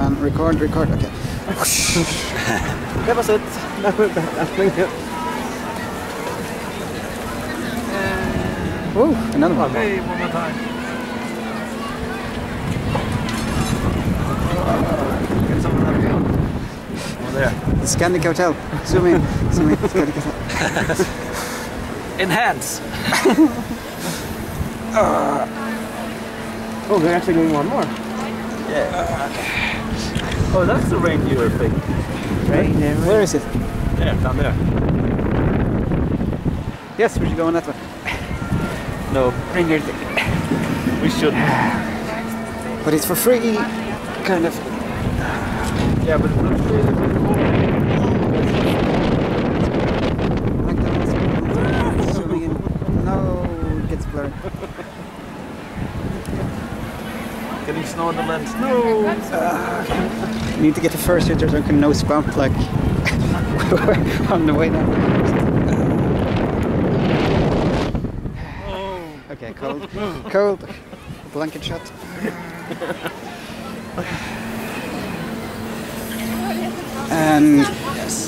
on, record, okay. That was it. Woo, another one. Okay, one more time. Get some of that down. Over there. The Scandic Hotel. Zoom in. Scandic Hotel. Enhance. Oh, they're actually doing one more. Yeah. Oh, that's the reindeer thing. Reindeer? Where is it? Yeah, down there. Yes, we should go on that one. No, Reindeer thing. we should. But it's for free, kind of. Yeah, but it's not free. Zooming in. No, it gets blurry. Getting snow on the lens. No! Need to get the first hitter so I can nose bump like on the way down. Okay, cold. Blanket shot. And yes.